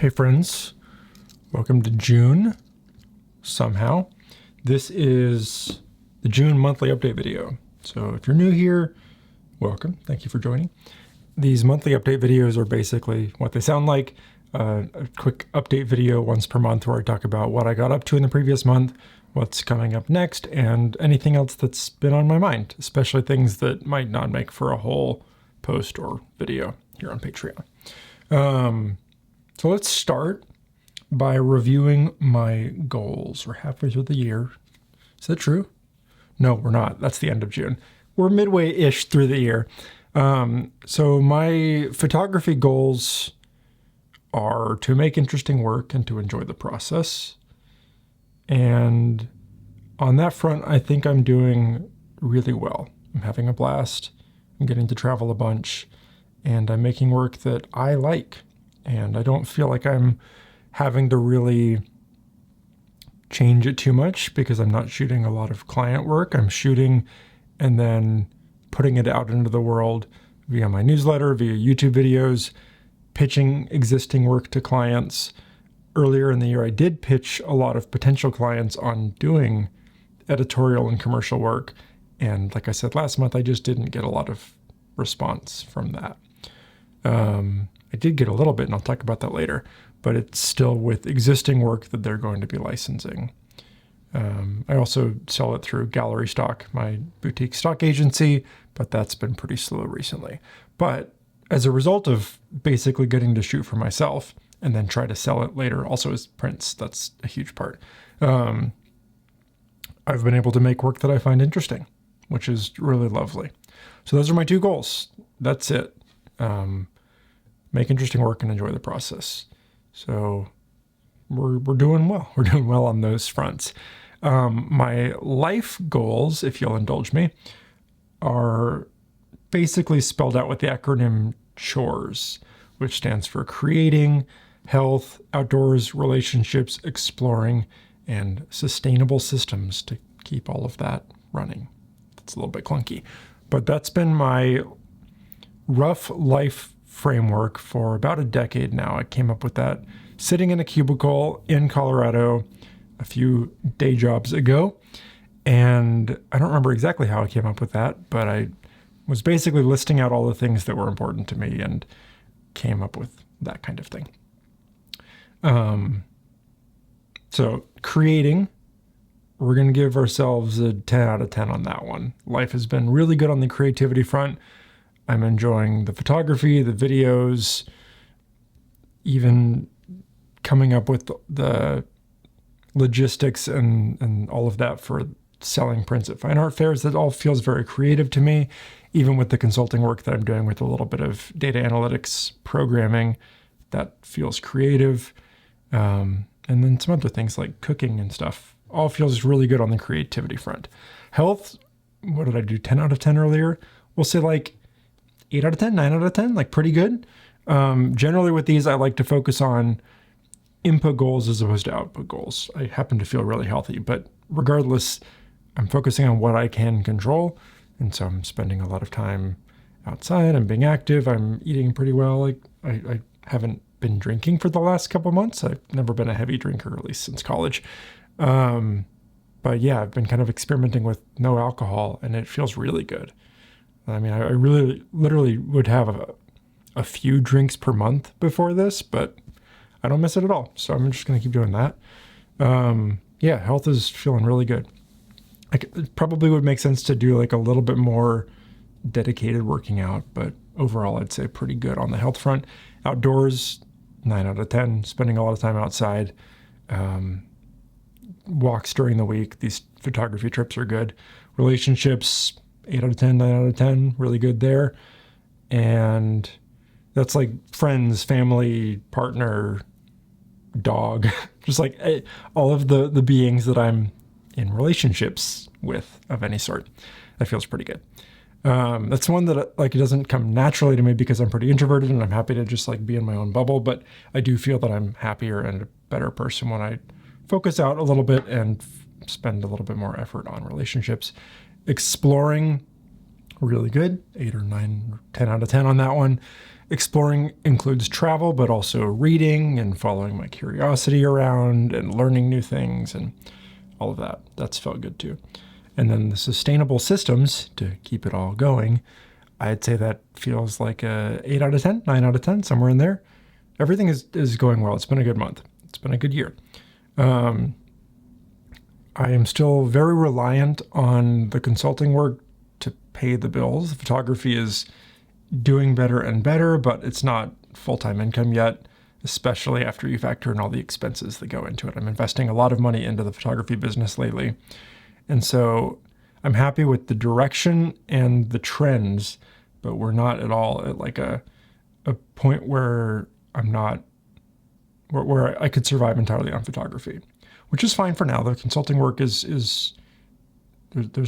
Hey friends, welcome to June, somehow. This is the June monthly update video. So if you're new here, welcome, thank you for joining. These monthly update videos are basically what they sound like, a quick update video once per month where I talk about what I got up to in the previous month, what's coming up next, and anything else that's been on my mind, especially things that might not make for a whole post or video here on Patreon. So let's start by reviewing my goals. We're halfway through the year. Is that true? No, we're not. That's the end of June. We're midway-ish through the year. So my photography goals are to make interesting work and to enjoy the process. And on that front, I think I'm doing really well. I'm having a blast. I'm getting to travel a bunch. And I'm making work that I like. And I don't feel like I'm having to really change it too much because I'm not shooting a lot of client work. I'm shooting and then putting it out into the world via my newsletter, via YouTube videos, pitching existing work to clients. Earlier in the year, I did pitch a lot of potential clients on doing editorial and commercial work. And like I said last month, I just didn't get a lot of response from that. I did get a little bit, and I'll talk about that later, but it's still with existing work that they're going to be licensing. I also sell it through Gallery Stock, my boutique stock agency, but that's been pretty slow recently. But as a result of basically getting to shoot for myself and then try to sell it later, also as prints, that's a huge part. I've been able to make work that I find interesting, which is really lovely. So those are my two goals. That's it. Make interesting work and enjoy the process. So we're doing well. We're doing well on those fronts. My life goals, if you'll indulge me, are basically spelled out with the acronym CHORES, which stands for creating, health, outdoors, relationships, exploring, and sustainable systems to keep all of that running. It's a little bit clunky, but that's been my rough life framework for about a decade now. I came up with that sitting in a cubicle in Colorado a few day jobs ago. And I don't remember exactly how I came up with that, but I was basically listing out all the things that were important to me and came up with that kind of thing. So creating, we're going to give ourselves a 10 out of 10 on that one. Life has been really good on the creativity front. I'm enjoying the photography, the videos, even coming up with the logistics and all of that for selling prints at fine art fairs. That all feels very creative to me, even with the consulting work that I'm doing with a little bit of data analytics programming. That feels creative. And then some other things like cooking and stuff all feels really good on the creativity front. Health, what did I do? 10 out of 10 earlier? We'll say like 8 out of 10, 9 out of 10, like pretty good. Generally with these, I like to focus on input goals as opposed to output goals. I happen to feel really healthy, but regardless, I'm focusing on what I can control. And so I'm spending a lot of time outside. I'm being active. I'm eating pretty well. Like I haven't been drinking for the last couple of months. I've never been a heavy drinker, at least since college. But yeah, I've been kind of experimenting with no alcohol and it feels really good. I mean, I really literally would have a few drinks per month before this, but I don't miss it at all. So I'm just going to keep doing that. Yeah, health is feeling really good. It probably would make sense to do like a little bit more dedicated working out, but overall I'd say pretty good on the health front. Outdoors, 9 out of 10, spending a lot of time outside. Walks during the week. These photography trips are good. Relationships, 8 out of 10, 9 out of 10, really good there. And that's like friends, family, partner, dog, just like all of the beings that I'm in relationships with of any sort. That feels pretty good. That's one that like it doesn't come naturally to me because I'm pretty introverted and I'm happy to just like be in my own bubble, but I do feel that I'm happier and a better person when I focus out a little bit and spend a little bit more effort on relationships. Exploring, really good, 8 or 9, 10 out of 10 on that one. exploring includes travel, but also reading and following my curiosity around and learning new things and all of that. That's felt good too. And then the sustainable systems to keep it all going, I'd say that feels like a 8 out of 10, 9 out of 10, somewhere in there. Everything is going well. It's been a good month. It's been a good year. I am still very reliant on the consulting work to pay the bills. The photography is doing better and better, but it's not full-time income yet, especially after you factor in all the expenses that go into it. I'm investing a lot of money into the photography business lately. And so I'm happy with the direction and the trends, but we're not at all at like a point where where I could survive entirely on photography, which is fine for now. The consulting work there's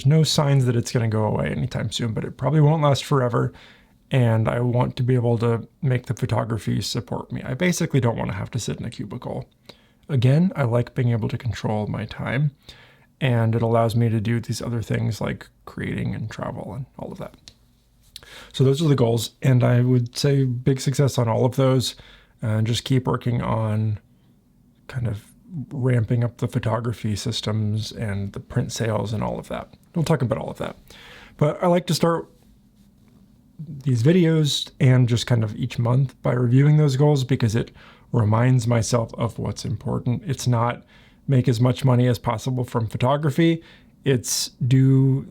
no signs that it's going to go away anytime soon, but it probably won't last forever. And I want to be able to make the photography support me. I basically don't want to have to sit in a cubicle. Again, I like being able to control my time, and it allows me to do these other things like creating and travel and all of that. So those are the goals, and I would say big success on all of those, and just keep working on kind of ramping up the photography systems and the print sales and all of that. We'll talk about all of that. But I like to start these videos and just kind of each month by reviewing those goals, because it reminds myself of what's important. It's not make as much money as possible from photography. It's do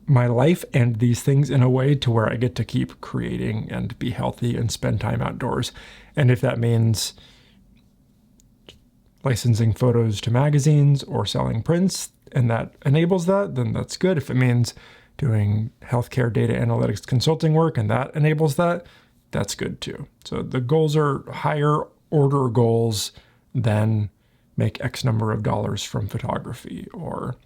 my life and these things in a way to where I get to keep creating and be healthy and spend time outdoors. And if that means licensing photos to magazines or selling prints and that enables that, then that's good. If it means doing healthcare data analytics consulting work and that enables that, that's good too. So the goals are higher order goals than make X number of dollars from photography or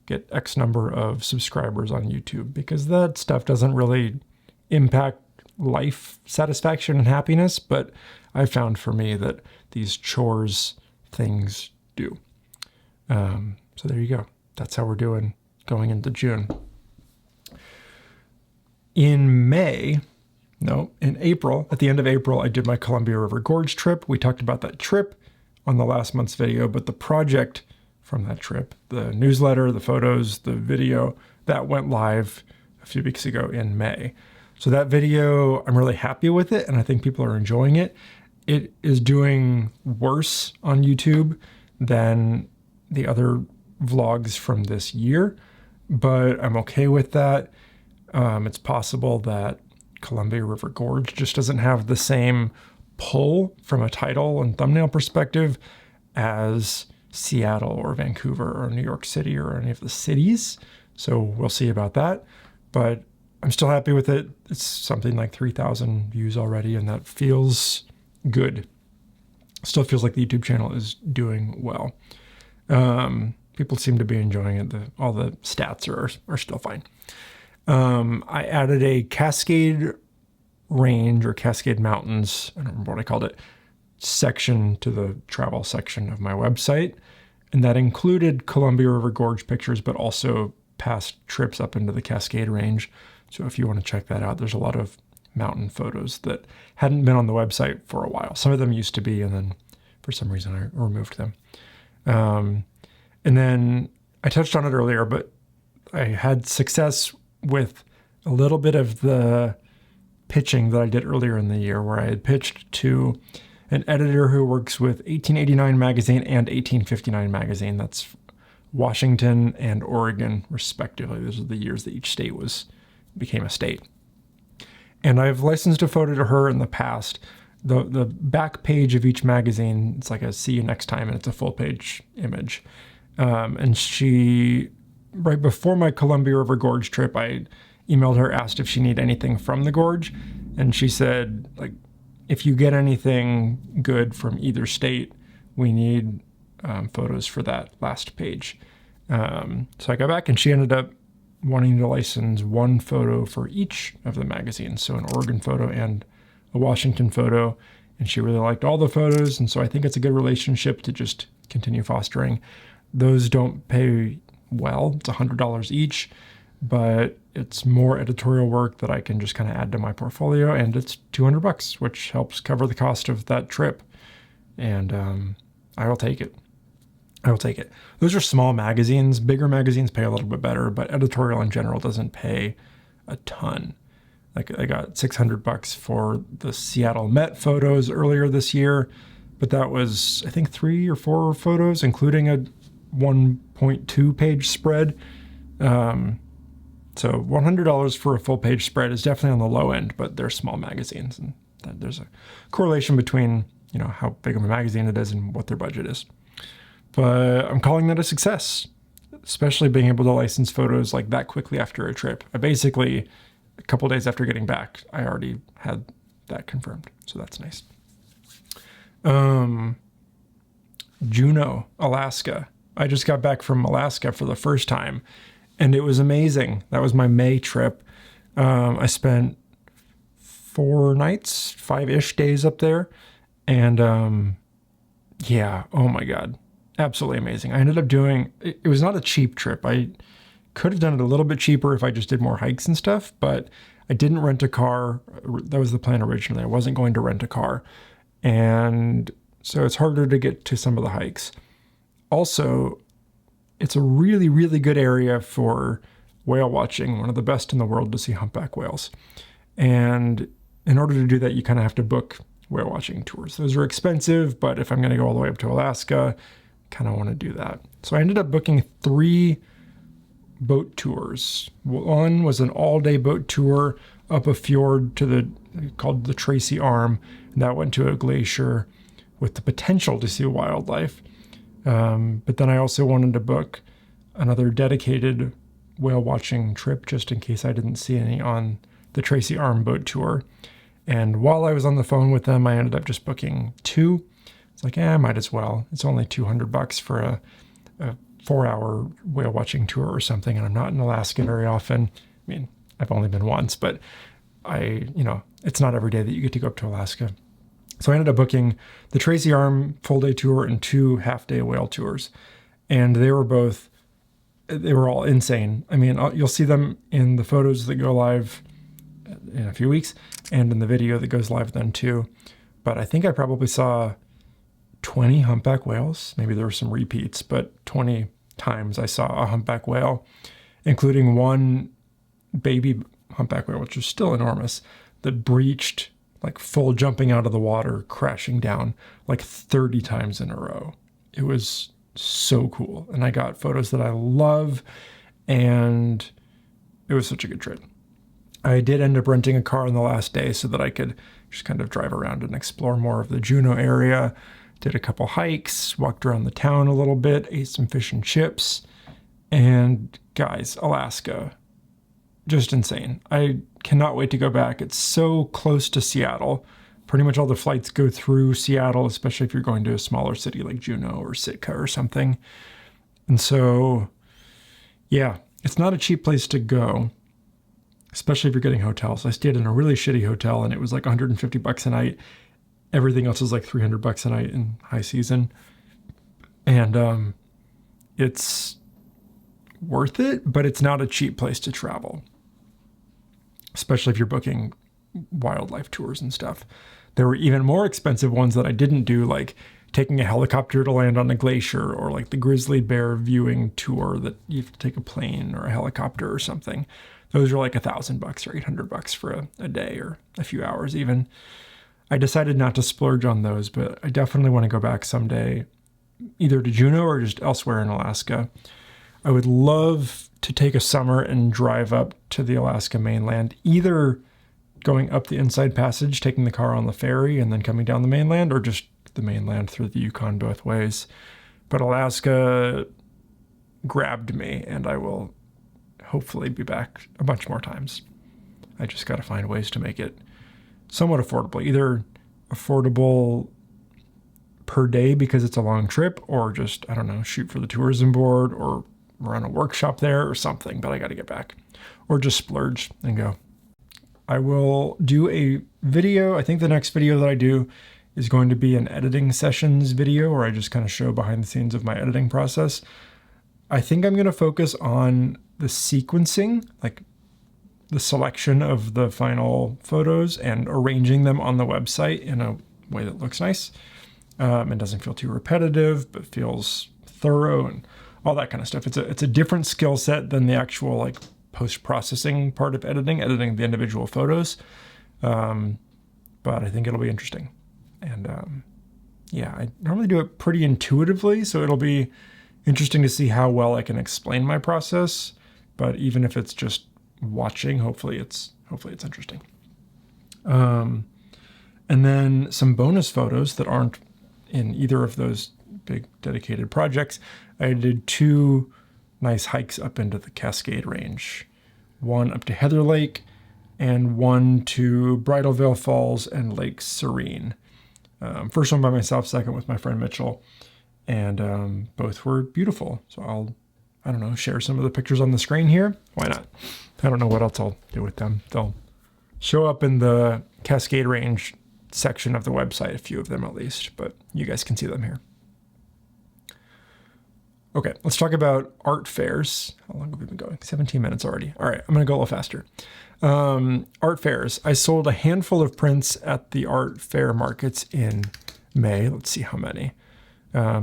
get X number of subscribers on YouTube, because that stuff doesn't really impact life satisfaction and happiness. But I found for me that these chores things do. So there you go. That's how we're doing going into June. In April, at the end of April, I did my Columbia River Gorge trip. We talked about that trip on the last month's video, but the project from that trip, the newsletter, the photos, the video, that went live a few weeks ago in May. So that video, I'm really happy with it, and I think people are enjoying it. It is doing worse on YouTube than the other vlogs from this year, but I'm okay with that. It's possible that Columbia River Gorge just doesn't have the same pull from a title and thumbnail perspective as Seattle or Vancouver or New York City or any of the cities. So we'll see about that. But I'm still happy with it. It's something like 3,000 views already, and that feels good. Still feels like the YouTube channel is doing well. People seem to be enjoying it. All the stats are still fine. I added a Cascade Range or Cascade Mountains, I don't remember what I called it, section to the travel section of my website. And that included Columbia River Gorge pictures, but also past trips up into the Cascade Range. So if you want to check that out, there's a lot of mountain photos that hadn't been on the website for a while. Some of them used to be, and then for some reason I removed them. And then I touched on it earlier, but I had success with a little bit of the pitching that I did earlier in the year, where I had pitched to an editor who works with 1889 magazine and 1859 magazine. That's Washington and Oregon, respectively. Those are the years that each state became a state. And I've licensed a photo to her in the past. The back page of each magazine, it's like a see you next time, and it's a full page image. And she, right before my Columbia River Gorge trip, I emailed her, asked if she needed anything from the gorge. And she said, like, if you get anything good from either state, we need photos for that last page. So I got back, and she ended up wanting to license one photo for each of the magazines. So an Oregon photo and a Washington photo. And she really liked all the photos. And so I think it's a good relationship to just continue fostering. Those don't pay well. It's $100 each, but it's more editorial work that I can just kind of add to my portfolio, and it's $200, which helps cover the cost of that trip. And I will take it. I will take it. Those are small magazines. Bigger magazines pay a little bit better, but editorial in general doesn't pay a ton. Like I got $600 for the Seattle Met photos earlier this year, but that was, I think, 3 or 4 photos, including a 1.2 page spread. So $100 for a full page spread is definitely on the low end, but they're small magazines, and there's a correlation between, you know, how big of a magazine it is and what their budget is. But I'm calling that a success, especially being able to license photos like that quickly after a trip. I basically, a couple days after getting back, I already had that confirmed. So that's nice. Juneau, Alaska. I just got back from Alaska for the first time, and it was amazing. That was my May trip. I spent 4 nights, 5-ish days up there. And yeah, oh my God, absolutely amazing. I ended up doing, it was not a cheap trip. I could have done it a little bit cheaper if I just did more hikes and stuff, but I didn't rent a car. That was the plan originally. I wasn't going to rent a car. And so it's harder to get to some of the hikes. Also, it's a really, really good area for whale watching, one of the best in the world to see humpback whales. And in order to do that, you kind of have to book whale watching tours. Those are expensive, but if I'm going to go all the way up to Alaska, kind of want to do that. So I ended up booking 3 boat tours. One was an all-day boat tour up a fjord called the Tracy Arm, and that went to a glacier with the potential to see wildlife. But then I also wanted to book another dedicated whale watching trip just in case I didn't see any on the Tracy Arm boat tour. And while I was on the phone with them, I ended up just booking 2. It's like, I might as well. It's only $200 for a 4-hour whale watching tour or something. And I'm not in Alaska very often. I mean, I've only been once, but it's not every day that you get to go up to Alaska. So I ended up booking the Tracy Arm full day tour and 2 half-day whale tours. And they were all insane. I mean, you'll see them in the photos that go live in a few weeks and in the video that goes live then too. But I think I probably saw 20 humpback whales. Maybe there were some repeats, but 20 times I saw a humpback whale, including one baby humpback whale, which was still enormous, that breached, like full jumping out of the water, crashing down like 30 times in a row. It was so cool. And I got photos that I love, and it was such a good trip. I did end up renting a car on the last day so that I could just kind of drive around and explore more of the Juneau area. Did a couple hikes, walked around the town a little bit, ate some fish and chips. And guys, Alaska, just insane. I cannot wait to go back. It's so close to Seattle. Pretty much all the flights go through Seattle, especially if you're going to a smaller city like Juneau or Sitka or something. And so, yeah, it's not a cheap place to go, especially if you're getting hotels. I stayed in a really shitty hotel, and it was like $150 a night. Everything else is like $300 a night in high season. And it's worth it, but it's not a cheap place to travel, especially if you're booking wildlife tours and stuff. There were even more expensive ones that I didn't do, like taking a helicopter to land on a glacier, or like the grizzly bear viewing tour that you have to take a plane or a helicopter or something. Those are like $1,000 or $800 for a day or a few hours even. I decided not to splurge on those, but I definitely want to go back someday, either to Juneau or just elsewhere in Alaska. I would love to take a summer and drive up to the Alaska mainland, either going up the Inside Passage, taking the car on the ferry and then coming down the mainland, or just the mainland through the Yukon both ways. But Alaska grabbed me, and I will hopefully be back a bunch more times. I just got to find ways to make it somewhat affordable, either affordable per day because it's a long trip, or just, I don't know, shoot for the tourism board or run a workshop there or something, but I got to get back, or just splurge and go. I will do a video. I think the next video that I do is going to be an editing sessions video, where I just kind of show behind the scenes of my editing process. I think I'm going to focus on the sequencing, like the selection of the final photos and arranging them on the website in a way that looks nice. And doesn't feel too repetitive, but feels thorough and all that kind of stuff. It's a different skill set than the actual like post-processing part of editing the individual photos. But I think it'll be interesting. And yeah, I normally do it pretty intuitively, so it'll be interesting to see how well I can explain my process. But even if it's just watching, hopefully it's interesting. And then some bonus photos that aren't in either of those big dedicated projects. I did 2 nice hikes up into the Cascade Range, one up to Heather Lake and one to Bridalveil Falls and Lake Serene. First one by myself, second with my friend Mitchell, and both were beautiful. So I don't know, share some of the pictures on the screen here. Why not? I don't know what else I'll do with them. They'll show up in the Cascade Range section of the website, a few of them at least, but you guys can see them here. Okay, let's talk about art fairs. How long have we been going? 17 minutes already. All right, I'm going to go a little faster. Art fairs. I sold a handful of prints at the art fair markets in May. Let's see how many.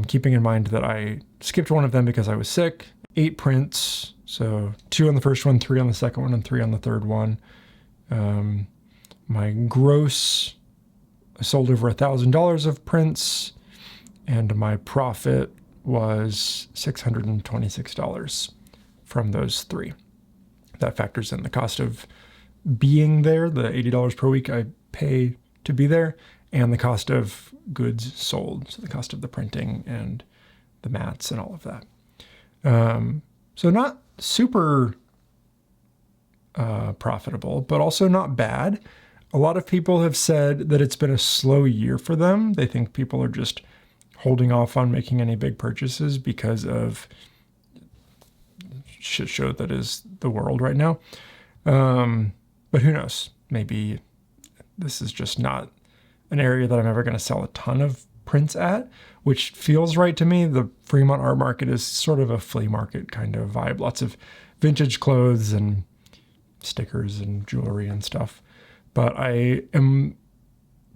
Keeping in mind that I skipped one of them because I was sick. 8 prints, so 2 on the first one, 3 on the second one, and 3 on the third one. My gross, I sold over $1,000 of prints, and my profit was $626 from those 3. That factors in the cost of being there, the $80 per week I pay to be there, and the cost of goods sold, so the cost of the printing and the mats and all of that. So not super profitable, but also not bad. A lot of people have said that it's been a slow year for them. They think people are just holding off on making any big purchases because of shit show that is the world right now. But who knows? Maybe this is just not an area that I'm ever going to sell a ton of prints at, which feels right to me. The Fremont art market is sort of a flea market kind of vibe. Lots of vintage clothes and stickers and jewelry and stuff. But I am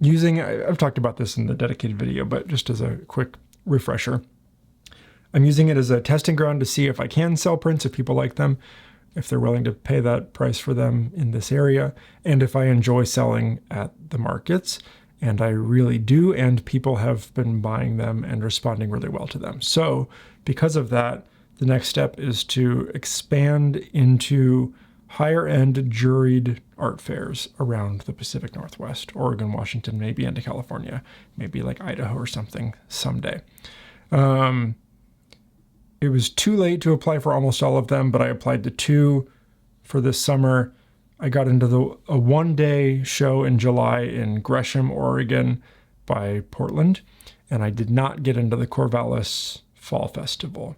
using, I've talked about this in the dedicated video, but just as a quick refresher, I'm using it as a testing ground to see if I can sell prints, if people like them, if they're willing to pay that price for them in this area, and if I enjoy selling at the markets. And I really do, and people have been buying them and responding really well to them. So because of that, the next step is to expand into higher end juried art fairs around the Pacific Northwest, Oregon, Washington, maybe into California, maybe like Idaho or something someday. It was too late to apply for almost all of them, but I applied to 2 for this summer. I got into a one-day show in July in Gresham, Oregon by Portland, and I did not get into the Corvallis Fall Festival,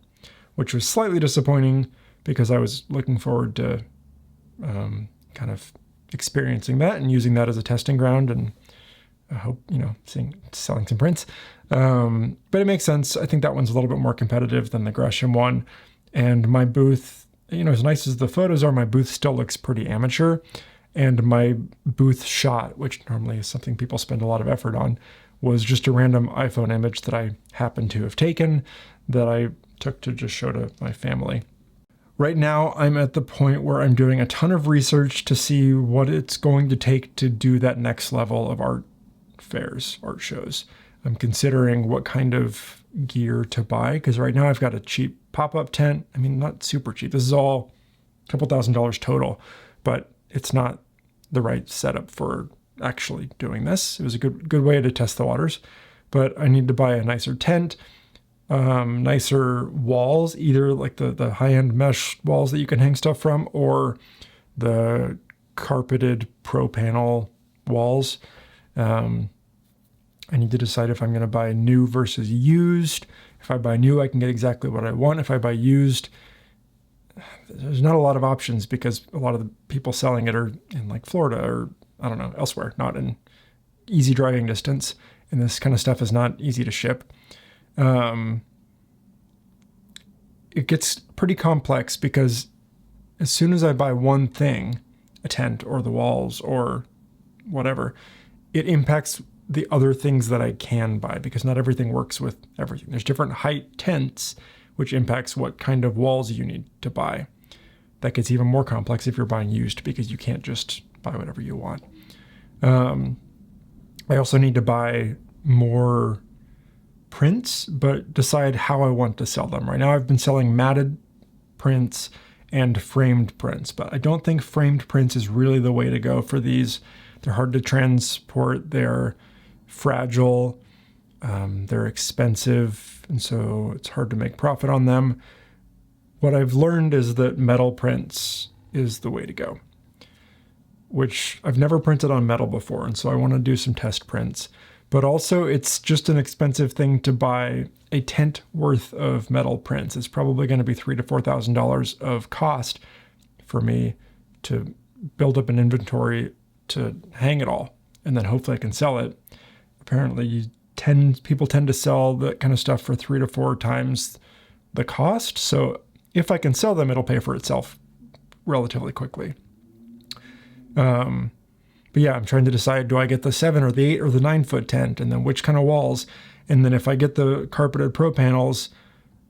which was slightly disappointing because I was looking forward to kind of experiencing that and using that as a testing ground, and I hope, selling some prints. But it makes sense. I think that one's a little bit more competitive than the Gresham one, and my booth, as nice as the photos are, my booth still looks pretty amateur. And my booth shot, which normally is something people spend a lot of effort on, was just a random iPhone image that I happened to have taken that I took to just show to my family. Right now, I'm at the point where I'm doing a ton of research to see what it's going to take to do that next level of art fairs, art shows. I'm considering what kind of gear to buy, because right now I've got a cheap pop-up tent. I mean, not super cheap. This is all a couple $1,000s total, but it's not the right setup for actually doing this. It was a good way to test the waters, but I need to buy a nicer tent, nicer walls, either like the high-end mesh walls that you can hang stuff from, or the carpeted pro panel walls. I need to decide if I'm going to buy new versus used. If I buy new, I can get exactly what I want. If I buy used, there's not a lot of options because a lot of the people selling it are in like Florida or, I don't know, elsewhere, not in easy driving distance. And this kind of stuff is not easy to ship. It gets pretty complex because as soon as I buy one thing, a tent or the walls or whatever, it impacts the other things that I can buy, because not everything works with everything. There's different height tents, which impacts what kind of walls you need to buy. That gets even more complex if you're buying used, because you can't just buy whatever you want. I also need to buy more prints, but decide how I want to sell them. Right now I've been selling matted prints and framed prints, but I don't think framed prints is really the way to go for these. They're hard to transport, they're fragile, they're expensive, and so it's hard to make profit on them. What I've learned is that metal prints is the way to go, which I've never printed on metal before, and so I want to do some test prints. But also, it's just an expensive thing to buy a tent worth of metal prints. It's probably going to be $3,000 to $4,000 of cost for me to build up an inventory to hang it all, and then hopefully I can sell it. Apparently, people tend to sell that kind of stuff for 3 to 4 times the cost. So if I can sell them, it'll pay for itself relatively quickly. But yeah, I'm trying to decide, do I get the 7 or the 8 or the 9 foot tent, and then which kind of walls? And then if I get the carpeted pro panels,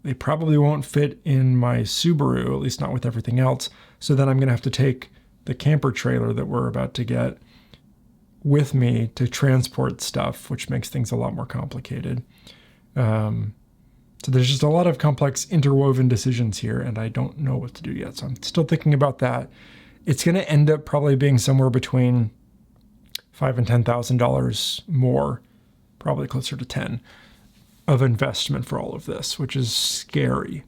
they probably won't fit in my Subaru, at least not with everything else. So then I'm going to have to take the camper trailer that we're about to get with me to transport stuff, which makes things a lot more complicated. So there's just a lot of complex interwoven decisions here, and I don't know what to do yet. So I'm still thinking about that. It's going to end up probably being somewhere between $5,000 and $10,000 more, probably closer to 10, of investment for all of this, which is scary.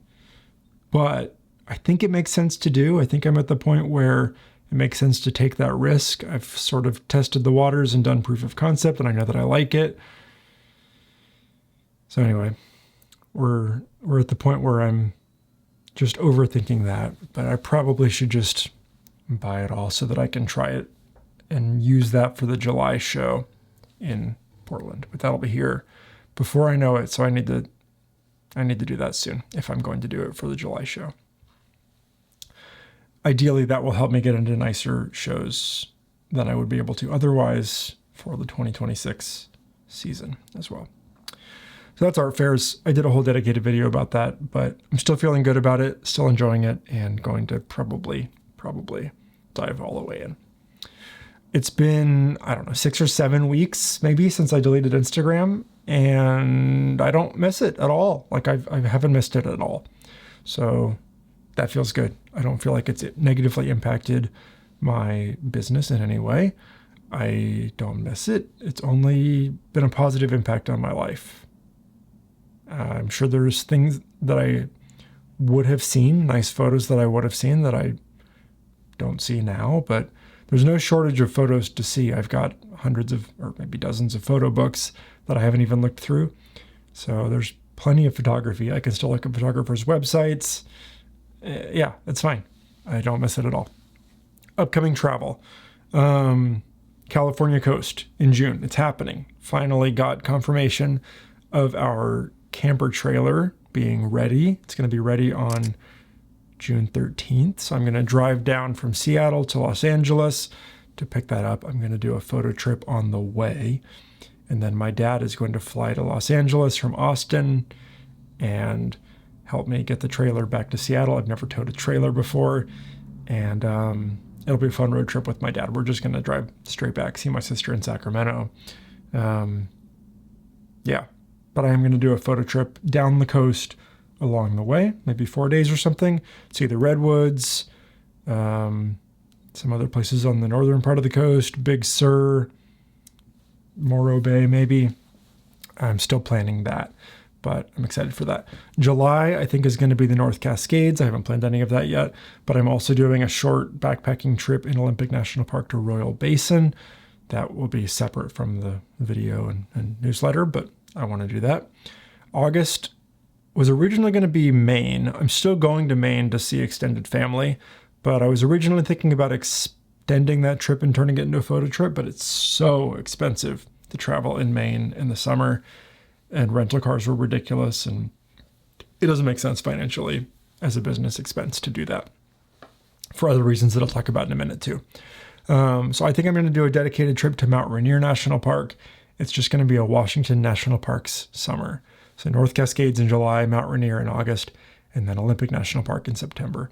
But I think it makes sense to do. I think I'm at the point where it makes sense to take that risk. I've sort of tested the waters and done proof of concept, and I know that I like it. So anyway, we're at the point where I'm just overthinking that, but I probably should just buy it all so that I can try it and use that for the July show in Portland. But that'll be here before I know it, so I need to do that soon if I'm going to do it for the July show. Ideally, that will help me get into nicer shows than I would be able to otherwise for the 2026 season as well. So that's art fairs. I did a whole dedicated video about that, but I'm still feeling good about it, still enjoying it, and going to probably dive all the way in. It's been, 6 or 7 weeks maybe since I deleted Instagram, and I don't miss it at all. Like I haven't missed it at all. So that feels good. I don't feel like it's negatively impacted my business in any way. I don't miss it. It's only been a positive impact on my life. I'm sure there's things that I would have seen, nice photos that I would have seen that I don't see now, but there's no shortage of photos to see. I've got hundreds of, or maybe dozens of photo books that I haven't even looked through. So there's plenty of photography. I can still look at photographers' websites. Yeah, it's fine. I don't miss it at all. Upcoming travel. California coast in June. It's happening. Finally got confirmation of our camper trailer being ready. It's going to be ready on June 13th. So I'm going to drive down from Seattle to Los Angeles to pick that up. I'm going to do a photo trip on the way. And then my dad is going to fly to Los Angeles from Austin and help me get the trailer back to Seattle. I've never towed a trailer before. And it'll be a fun road trip with my dad. We're just going to drive straight back, see my sister in Sacramento. Yeah. But I am going to do a photo trip down the coast along the way, maybe 4 days or something. See the Redwoods, some other places on the northern part of the coast, Big Sur, Morro Bay maybe. I'm still planning that, but I'm excited for that. July, I think, is going to be the North Cascades. I haven't planned any of that yet, but I'm also doing a short backpacking trip in Olympic National Park to Royal Basin. That will be separate from the video and newsletter, but I want to do that. August was originally going to be Maine. I'm still going to Maine to see extended family, but I was originally thinking about extending that trip and turning it into a photo trip, but it's so expensive to travel in Maine in the summer, and rental cars were ridiculous, and it doesn't make sense financially as a business expense to do that for other reasons that I'll talk about in a minute too. So I think I'm going to do a dedicated trip to Mount Rainier National Park. It's just going to be a Washington National Parks summer. So North Cascades in July, Mount Rainier in August, and then Olympic National Park in September.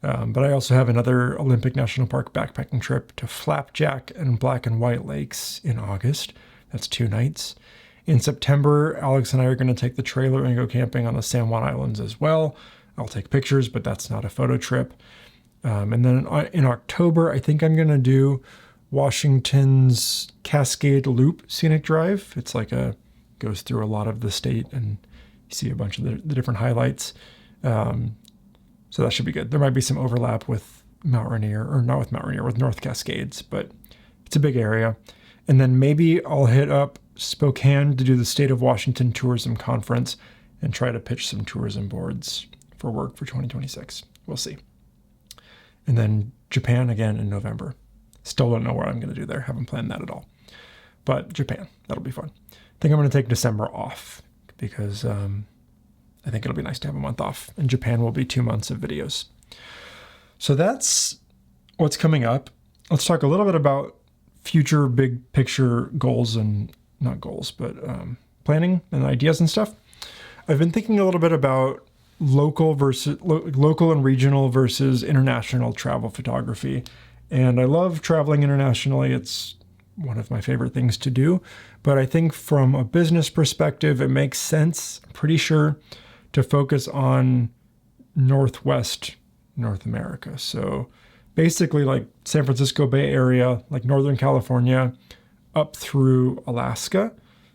But I also have another Olympic National Park backpacking trip to Flapjack and Black and White Lakes in August. That's 2 nights. In September, Alex and I are going to take the trailer and go camping on the San Juan Islands as well. I'll take pictures, but that's not a photo trip. And then in October, I think I'm going to do Washington's Cascade Loop Scenic Drive. It's like goes through a lot of the state and you see a bunch of the different highlights. So that should be good. There might be some overlap with Mount Rainier, or not with Mount Rainier, with North Cascades, but it's a big area. And then maybe I'll hit up Spokane to do the State of Washington Tourism Conference and try to pitch some tourism boards for work for 2026. We'll see. And then Japan again in November. Still don't know what I'm going to do there. Haven't planned that at all. But Japan, that'll be fun. I think I'm going to take December off because I think it'll be nice to have a month off. And Japan will be 2 months of videos. So that's what's coming up. Let's talk a little bit about future big picture goals and not goals, but planning and ideas and stuff. I've been thinking a little bit about local and regional versus international travel photography. And I love traveling internationally. It's one of my favorite things to do. But I think from a business perspective, it makes sense, I'm pretty sure, to focus on Northwest North America. So basically like San Francisco Bay Area, like Northern California, up through Alaska.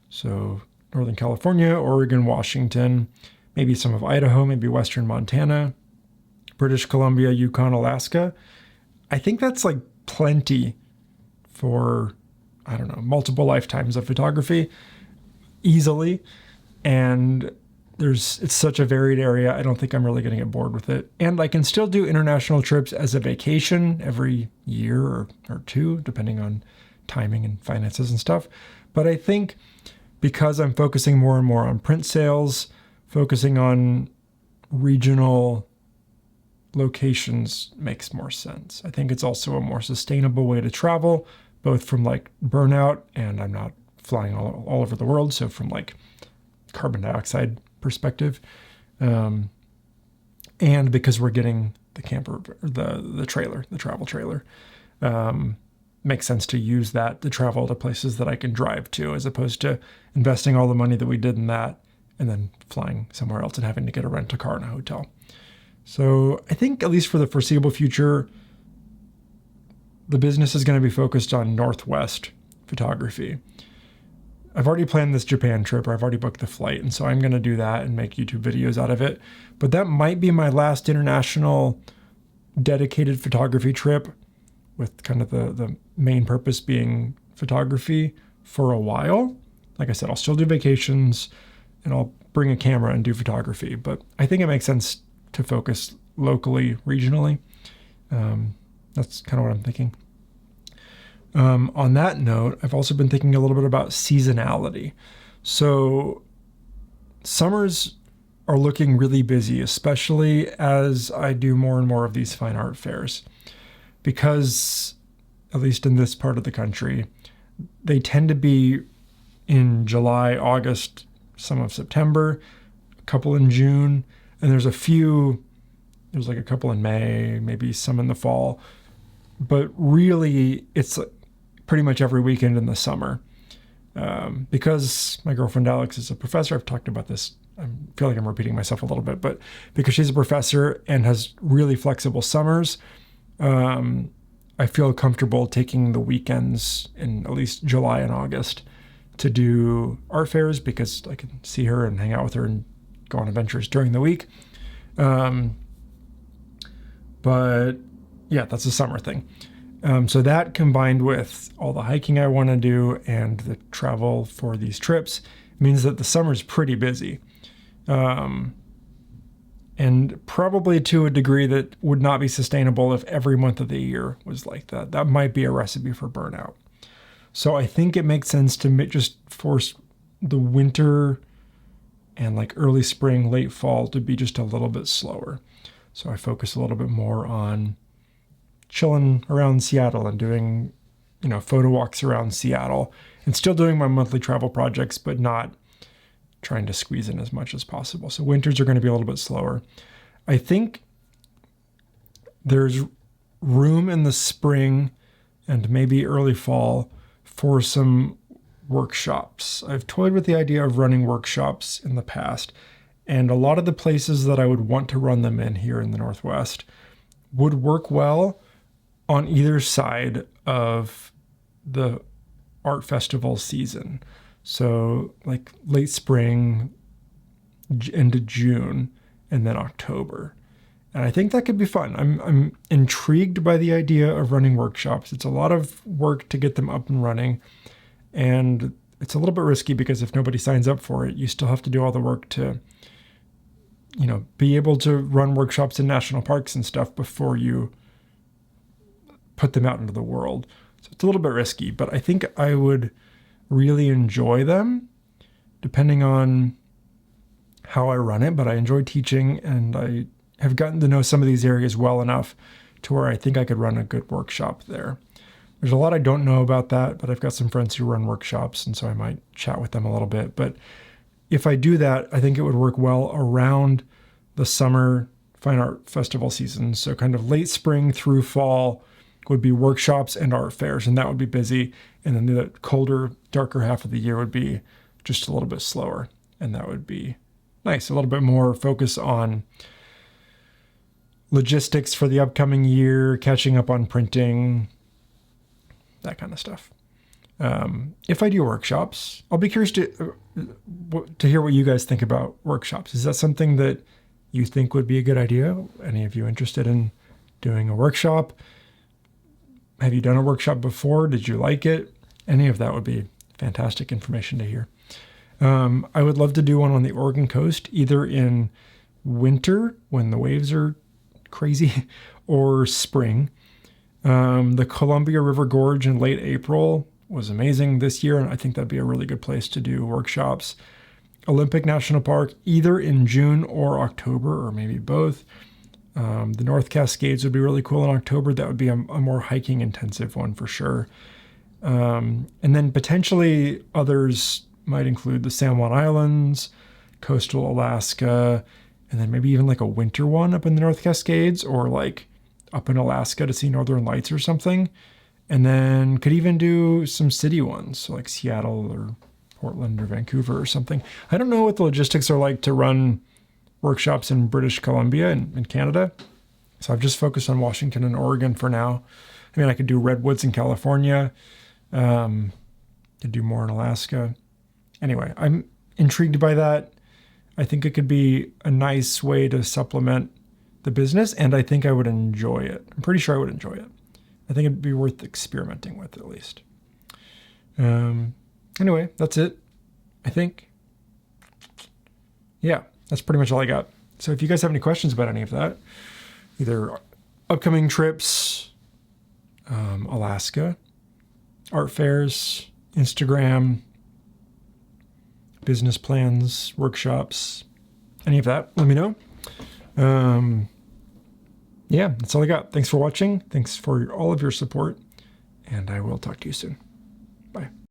So Northern California, Oregon, Washington, maybe some of Idaho, maybe Western Montana, British Columbia, Yukon, Alaska. I think that's like plenty for, I don't know, multiple lifetimes of photography easily. And it's such a varied area. I don't think I'm really going to get bored with it. And I can still do international trips as a vacation every year or two, depending on timing and finances and stuff. But I think because I'm focusing more and more on print sales, focusing on regional locations makes more sense. I think it's also a more sustainable way to travel, both from like burnout, and I'm not flying all over the world, so from like carbon dioxide perspective, and because we're getting the camper, the trailer, the travel trailer, makes sense to use that to travel to places that I can drive to, as opposed to investing all the money that we did in that and then flying somewhere else and having to get a rent a car and a hotel. So I think at least for the foreseeable future, the business is going to be focused on Northwest photography. I've already planned this Japan trip, or I've already booked the flight, and so I'm going to do that and make YouTube videos out of it. But that might be my last international dedicated photography trip, with kind of the main purpose being photography for a while. Like I said, I'll still do vacations and I'll bring a camera and do photography, but I think it makes sense to focus locally, regionally. That's kind of what I'm thinking. On that note, I've also been thinking a little bit about seasonality. So summers are looking really busy, especially as I do more and more of these fine art fairs, because at least in this part of the country, they tend to be in July, August, some of September, a couple in June, and there's like a couple in May, maybe some in the fall. But really, it's pretty much every weekend in the summer. Because my girlfriend Alex is a professor, I've talked about this, I feel like I'm repeating myself a little bit, but because she's a professor and has really flexible summers, I feel comfortable taking the weekends in at least July and August to do art fairs, because I can see her and hang out with her and go on adventures during the week. But yeah, that's a summer thing. So that combined with all the hiking I want to do and the travel for these trips means that the summer's pretty busy. And probably to a degree that would not be sustainable if every month of the year was like that. That might be a recipe for burnout. So I think it makes sense to just force the winter and like early spring, late fall to be just a little bit slower. So I focus a little bit more on chilling around Seattle and doing, photo walks around Seattle and still doing my monthly travel projects, but not trying to squeeze in as much as possible. So winters are going to be a little bit slower. I think there's room in the spring and maybe early fall for some workshops. I've toyed with the idea of running workshops in the past, and a lot of the places that I would want to run them in here in the Northwest would work well on either side of the art festival season. So like late spring into June and then October. And I think that could be fun. I'm intrigued by the idea of running workshops. It's a lot of work to get them up and running. And it's a little bit risky because if nobody signs up for it, you still have to do all the work to, be able to run workshops in national parks and stuff before you put them out into the world. So it's a little bit risky, but I think I would really enjoy them depending on how I run it. But I enjoy teaching, and I have gotten to know some of these areas well enough to where I think I could run a good workshop there. There's a lot I don't know about that, but I've got some friends who run workshops, and so I might chat with them a little bit. But if I do that, I think it would work well around the summer fine art festival season. So kind of late spring through fall would be workshops and art fairs, and that would be busy. And then the colder, darker half of the year would be just a little bit slower, and that would be nice. A little bit more focus on logistics for the upcoming year, catching up on printing, that kind of stuff. If I do workshops, I'll be curious to hear what you guys think about workshops. Is that something that you think would be a good idea? Any of you interested in doing a workshop? Have you done a workshop before? Did you like it? Any of that would be fantastic information to hear. I would love to do one on the Oregon coast, either in winter when the waves are crazy or spring. The Columbia River Gorge in late April was amazing this year, and I think that'd be a really good place to do workshops. Olympic National Park, either in June or October, or maybe both. The North Cascades would be really cool in October. That would be a more hiking intensive one for sure. And then potentially others might include the San Juan Islands, coastal Alaska, and then maybe even like a winter one up in the North Cascades, or like up in Alaska to see Northern Lights or something. And then could even do some city ones, so like Seattle or Portland or Vancouver or something. I don't know what the logistics are like to run workshops in British Columbia and in Canada. So I've just focused on Washington and Oregon for now. I mean, I could do redwoods in California. Could do more in Alaska. Anyway, I'm intrigued by that. I think it could be a nice way to supplement the business, and I think I would enjoy it. I'm pretty sure I would enjoy it. I think it'd be worth experimenting with at least. Anyway, that's it, I think. Yeah, that's pretty much all I got. So if you guys have any questions about any of that, either upcoming trips, Alaska, art fairs, Instagram, business plans, workshops, any of that, let me know. Yeah, that's all I got. Thanks for watching. Thanks for all of your support, and I will talk to you soon. Bye.